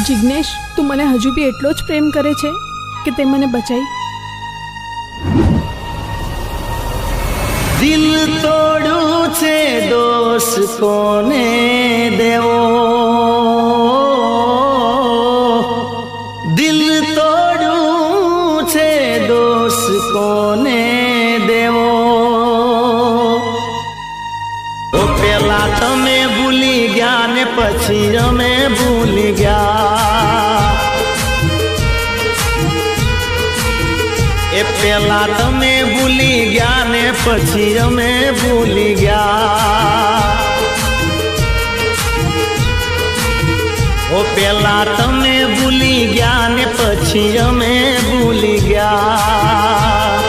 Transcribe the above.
જિગ્નેશ, તું મને હજુ બી એટલો જ પ્રેમ કરે છે કે તે મને બચાઈ? દિલ તોડું છે દોષ કોને દેવો, દિલ તોડું છે દોષ કોને દેવો। તો પેલા તમે ભૂલી ગયા ને પછી અમે ભૂલી ગયા, એ પેલા તમે ભૂલી ગયા ને પછી અમે ભૂલી ગયા, ઓ પેલા તમે ભૂલી ગયા ને પછી અમે ભૂલી ગયા।